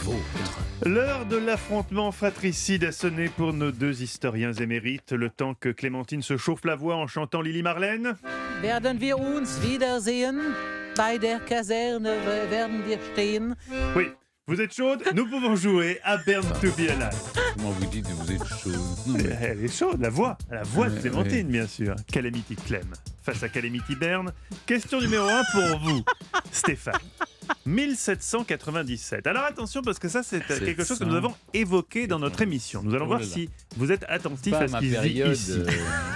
vôtre. L'heure de l'affrontement fratricide a sonné pour nos deux historiens émérites, le temps que Clémentine se chauffe la voix en chantant Lily Marlène. Werden wir uns wiedersehen? Bei der Kaserne werden wir stehen. Oui, vous êtes chaude? Nous pouvons jouer à Burn to be Alive. Comment vous dites que vous êtes chaud? Non, mais... Elle est chaude, la voix de Ouais, Clémentine, bien sûr. Calamity Clem face à Calamity Bern. Question numéro 1 pour vous, Stéphane. 1797. Alors attention, parce que ça, c'est quelque chose que nous avons évoqué dans notre émission. Nous allons voir si vous êtes attentif pas à ce ma qui se dit période, ici.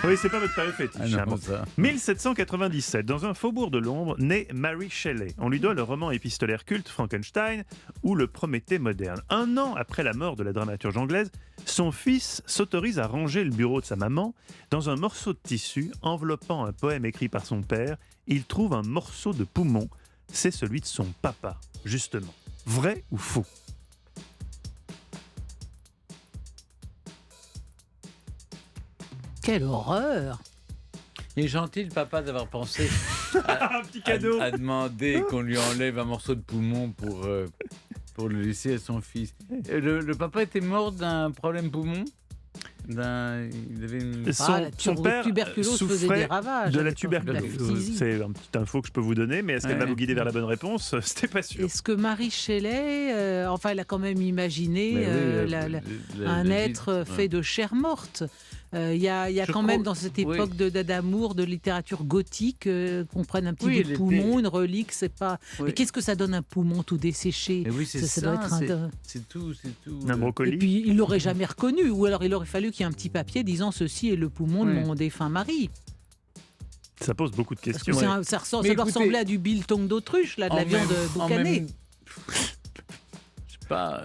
Oui, c'est pas votre période fétiche. Ah non, hein, bon. ça. 1797, dans un faubourg de Londres, naît Mary Shelley. On lui doit le roman épistolaire culte Frankenstein ou le Prométhée moderne. Un an après la mort de la dramaturge anglaise, son fils s'autorise à ranger le bureau de sa maman. Dans un morceau de tissu enveloppant un poème écrit par son père, il trouve un morceau de poumon. C'est celui de son papa, justement. Vrai ou faux? Quelle horreur! Il est gentil, le papa, d'avoir pensé Un petit cadeau. à demander qu'on lui enlève un morceau de poumon pour le laisser à son fils. Le papa était mort d'un problème poumon? Il avait une... Son père tuberculose faisait des souffrait ravages. de la avec tuberculose. l'aphthysie. C'est une petite info que je peux vous donner, mais est-ce qu'elle va Ouais. vous guider vers la bonne réponse? C'était pas sûr. Est-ce que Marie Shelley, elle a quand même imaginé Mais oui, un la être vie, fait de chair morte. Il y a Je quand crois- même dans cette oui. époque d'amour, de littérature gothique, qu'on prenne un petit Oui, bout elle de était- poumon, une relique, c'est pas. Oui. Mais qu'est-ce que ça donne un poumon tout desséché? Mais oui, c'est ça, doit être c'est tout. Un brocoli. Et puis il l'aurait jamais reconnu, ou alors il aurait fallu qu'il y ait un petit papier disant ceci est le poumon de Oui. mon défunt mari. Ça pose beaucoup de Parce que questions. ça doit Mais écoutez, ressembler à du biltong d'autruche, là, de la viande boucanée. Je sais pas.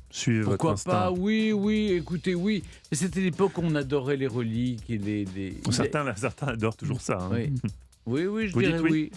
Suivez votre Pourquoi instinct. pas? Oui, écoutez, oui. Mais c'était l'époque où on adorait les reliques et les... Certains adorent toujours ça. hein. Oui, je Vous dites dirais oui. oui.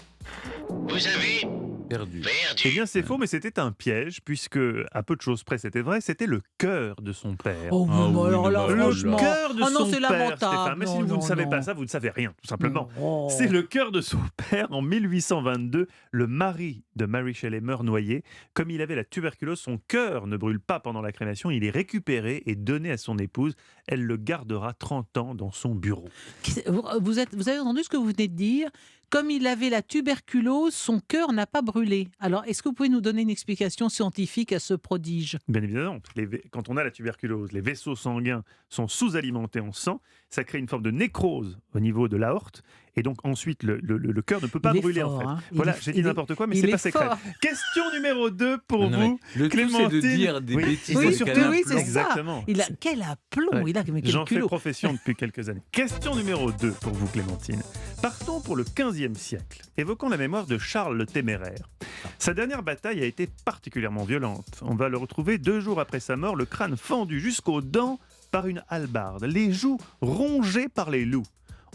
Vous avez Perdu. perdu. Eh bien, c'est faux, mais c'était un piège, puisque, à peu de choses près, c'était vrai, c'était le cœur de son père. Oh, Ah mais oui, alors mais là, bah, Le franchement. cœur de Oh non, son c'est père, lamentable. Stéphane. Mais si Non, vous ne non, savez non. pas ça, vous ne savez rien, tout simplement. Oh. C'est le cœur de son père. En 1822, le mari de Mary Shelley meurt noyé. Comme il avait la tuberculose, son cœur ne brûle pas pendant la crémation. Il est récupéré et donné à son épouse. Elle le gardera 30 ans dans son bureau. Vous avez entendu ce que vous venez de dire? Comme il avait la tuberculose, son cœur n'a pas brûlé. Alors, est-ce que vous pouvez nous donner une explication scientifique à ce prodige? Bien évidemment, quand on a la tuberculose, les vaisseaux sanguins sont sous-alimentés en sang. Ça crée une forme de nécrose au niveau de l'aorte. Et donc ensuite, le cœur ne peut pas Il est brûler fort, en fait. hein. Voilà, Il est- j'ai dit il est- n'importe quoi, mais il c'est est pas secret. fort. Question numéro 2 pour Non, vous, mais le tout, c'est Clémentine. de dire des Oui. bêtises. Oui, avec surtout, un oui, aplomb. c'est ça. Exactement. Il a quel aplomb, Ouais. il a mais quel J'en fais culot. profession depuis quelques années. Question numéro 2 pour vous, Clémentine. Partons pour le 15e siècle. Évoquons la mémoire de Charles le Téméraire. Sa dernière bataille a été particulièrement violente. On va le retrouver 2 jours après sa mort, le crâne fendu jusqu'aux dents par une hallebarde, les joues rongées par les loups.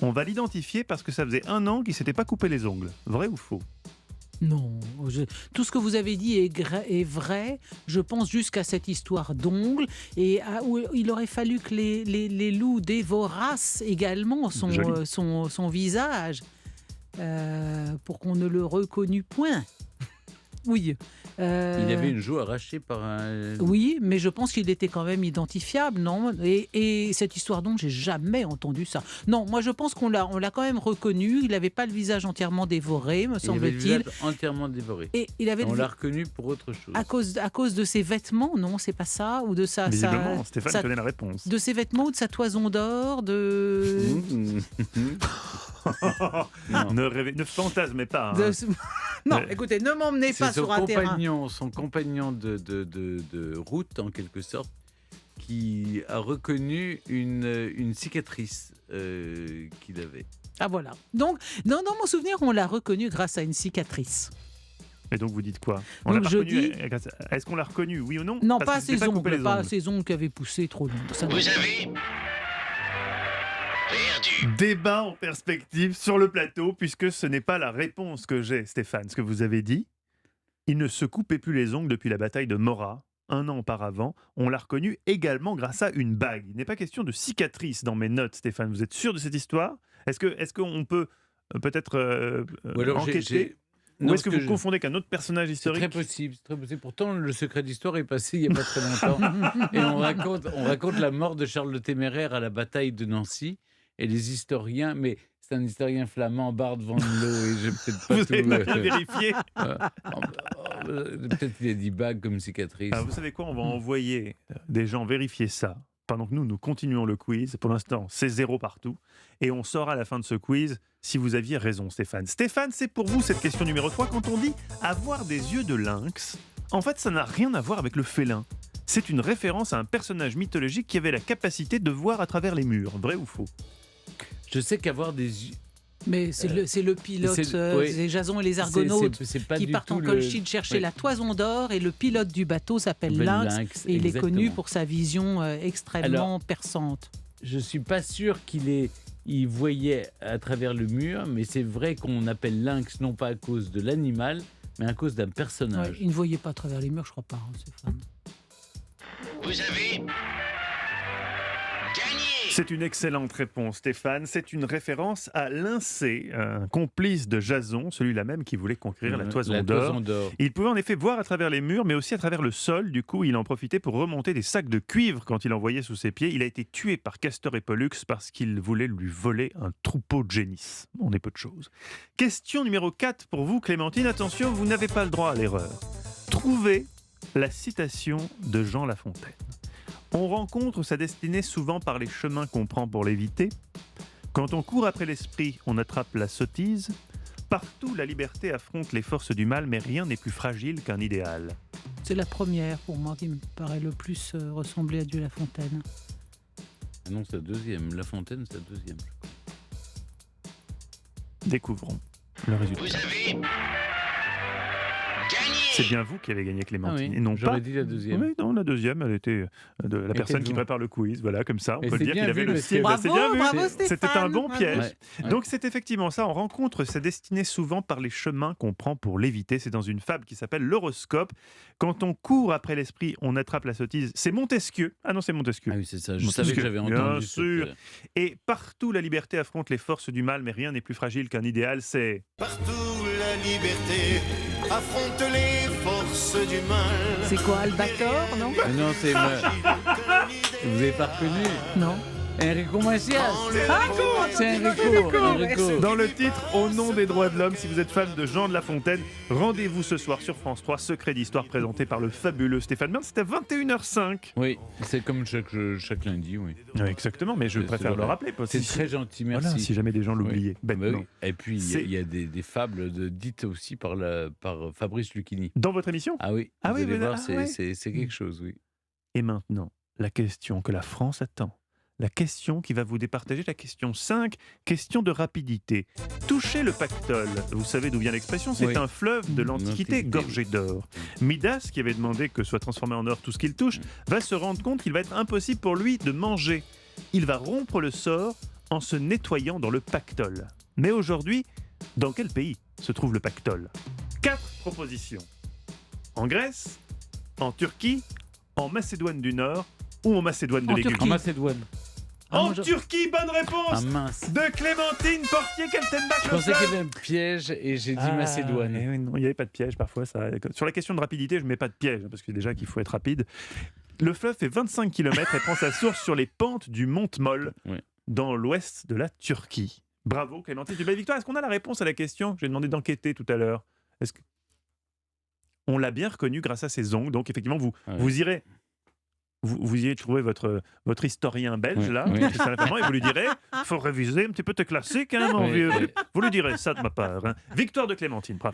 On va l'identifier parce que ça faisait 1 an qu'il ne s'était pas coupé les ongles. Vrai ou faux? Non, tout ce que vous avez dit est vrai. Je pense jusqu'à cette histoire d'ongles et où il aurait fallu que les loups dévorassent également Joli. son visage pour qu'on ne le reconnût point. Oui. Il avait une joue arrachée par un... Oui, mais je pense qu'il était quand même identifiable, non? Et cette histoire d'ongles, j'ai jamais entendu ça. Non, moi je pense qu'on l'a quand même reconnu. Il n'avait pas le visage entièrement dévoré, me Il avait le semble-t-il. visage entièrement dévoré. Et il avait On le l'a reconnu pour autre chose. à cause de ses vêtements, non, c'est pas ça, ou de Visiblement, Stéphane sa- connaît la réponse. de ses vêtements ou de sa toison d'or, de, Non. Ne fantasmez pas. hein. de- non, Ouais. écoutez, ne m'emmenez C'est pas sur un terrain. son compagnon de route, en quelque sorte, qui a reconnu une cicatrice qu'il avait. Ah voilà. Donc, dans mon souvenir, on l'a reconnu grâce à une cicatrice. Et donc vous dites quoi? Donc, l'a je reconnu, dis- Est-ce qu'on l'a reconnu, oui ou non? Non, Parce pas qu'il s'était ses coupé ongles, les pas ongles. ses ongles qui avaient poussé trop long. Ça Vous avez perdu. Débat en perspective sur le plateau, puisque ce n'est pas la réponse que j'ai, Stéphane. Ce que vous avez dit, il ne se coupait plus les ongles depuis la bataille de Morat, 1 an auparavant. On l'a reconnu également grâce à une bague. Il n'est pas question de cicatrice dans mes notes, Stéphane. Vous êtes sûr de cette histoire? Est-ce qu'on peut peut-être Ou alors enquêter? Ou est-ce que vous confondez qu'un autre personnage C'est historique? très possible, c'est très possible. Pourtant, le secret d'histoire est passé il n'y a pas très longtemps. Et on raconte la mort de Charles le Téméraire à la bataille de Nancy. Et les historiens, mais c'est un historien flamand, Bart van Loo, et je peut-être pas Vous tout. avez pas bien vérifié. Peut-être il a dit bague comme cicatrice. Alors, vous savez quoi? On va envoyer des gens vérifier ça. Pendant que nous continuons le quiz. Pour l'instant, c'est 0 partout. Et on saura à la fin de ce quiz si vous aviez raison, Stéphane. Stéphane, c'est pour vous cette question numéro 3. Quand on dit avoir des yeux de lynx, en fait, ça n'a rien à voir avec le félin. C'est une référence à un personnage mythologique qui avait la capacité de voir à travers les murs. Vrai ou faux? Je sais qu'avoir des yeux. Mais c'est le pilote, oui. c'est Jason et les Argonautes C'est pas qui du partent tout en Colchide chercher oui. la toison d'or, et le pilote du bateau s'appelle Lynx, et il est connu exactement. pour sa vision extrêmement perçante. Je suis pas sûr il voyait à travers le mur, mais c'est vrai qu'on appelle lynx non pas à cause de l'animal, mais à cause d'un personnage. Ouais, il ne voyait pas à travers les murs, je crois pas, Stéphane. Vous avez gagné. C'est une excellente réponse, Stéphane. C'est une référence à Lyncée, un complice de Jason, celui-là même qui voulait conquérir la toison d'or. Il pouvait en effet voir à travers les murs, mais aussi à travers le sol. Du coup, il en profitait pour remonter des sacs de cuivre quand il envoyait sous ses pieds. Il a été tué par Castor et Pollux parce qu'il voulait lui voler un troupeau de génisses. On est peu de choses. Question numéro 4 pour vous, Clémentine. Attention, vous n'avez pas le droit à l'erreur. Trouvez la citation de Jean La Fontaine. On rencontre sa destinée souvent par les chemins qu'on prend pour l'éviter. Quand on court après l'esprit, on attrape la sottise. Partout, la liberté affronte les forces du mal, mais rien n'est plus fragile qu'un idéal. C'est la première, pour moi, qui me paraît le plus ressembler à Dieu La Fontaine. Ah non, c'est la deuxième. La Fontaine, c'est la deuxième. Découvrons le résultat. Vous avez gagné. C'est bien vous qui avez gagné, Clémentine. Ah oui, et non j'aurais pas... dit la deuxième. Oui, non, la deuxième, elle était de la personne qui vous. prépare le quiz. Voilà, comme ça, on Mais peut c'est dire qu'il bien avait vu, le parce style. que- Bah, c'est bien vu. Bravo, Stéphane. C'était un bon Bravo. piège. Ouais. Donc c'est effectivement ça, on rencontre sa destinée souvent par les chemins qu'on prend pour l'éviter. C'est dans une fable qui s'appelle L'horoscope. Quand on court après l'esprit, on attrape la sottise. C'est Montesquieu. Ah non, c'est Montesquieu. Ah oui, c'est ça. Je Montesquieu. savais que j'avais Bien entendu. sûr. Et partout, la liberté affronte les forces du mal, mais rien n'est plus fragile qu'un idéal. C'est... Partout la liberté affronte les forces du mal. C'est quoi, Albator, non? Mais non, c'est moi. Vous avez pas reconnu? Non. Enrico Macias. comment C'est Enrico. Dans le titre Au nom des droits de l'homme, si vous êtes fan de Jean de La Fontaine, rendez-vous ce soir sur France 3, Secret d'Histoire présenté par le fabuleux Stéphane Bern. C'est à 21h05. Oui, c'est comme chaque lundi, oui. Oui, exactement, mais je C'est préfère vrai. le rappeler. C'est très gentil, merci. Voilà, si jamais des gens l'oubliaient. Oui. Bêtement. Oui. Et puis, il y a des fables dites aussi par Fabrice Lucchini. Dans votre émission. Ah oui, Ah vous oui, allez voilà. voir, Ah ouais. c'est quelque chose, oui. Et maintenant, la question que la France attend. La question qui va vous départager, la question 5, question de rapidité. Toucher le pactole, vous savez d'où vient l'expression, c'est Oui. un fleuve de l'Antiquité L'Antiquité. gorgé d'or. Midas, qui avait demandé que soit transformé en or tout ce qu'il touche, va se rendre compte qu'il va être impossible pour lui de manger. Il va rompre le sort en se nettoyant dans le pactole. Mais aujourd'hui, dans quel pays se trouve le pactole? 4 propositions. En Grèce, en Turquie, en Macédoine du Nord ou en Macédoine de En l'Aiguille. Turquie. En Macédoine. En moi, je- Turquie, bonne Ah réponse mince. de Clémentine Portier-Kaltenbach. Je pensais qu'il y avait un piège et j'ai dit Macédoine. Non, il n'y avait pas de piège parfois. Sur la question de rapidité, je ne mets pas de piège, parce que déjà qu'il faut être rapide. Le fleuve fait 25 km et prend sa source sur les pentes du Mont Moll, Oui. dans l'ouest de la Turquie. Bravo Clémentine, une belle victoire. Est-ce qu'on a la réponse à la question? J'ai demandé d'enquêter tout à l'heure. Est-ce que... On l'a bien reconnu grâce à ses ongles, donc effectivement, vous irez... Vous y trouver votre historien belge, Oui, là, oui. Christian Lafayette, et vous lui direz il faut réviser un petit peu tes classiques, hein, mon Oui, vieux. oui. Vous lui direz ça de ma part. Hein. Victoire de Clémentine, bravo.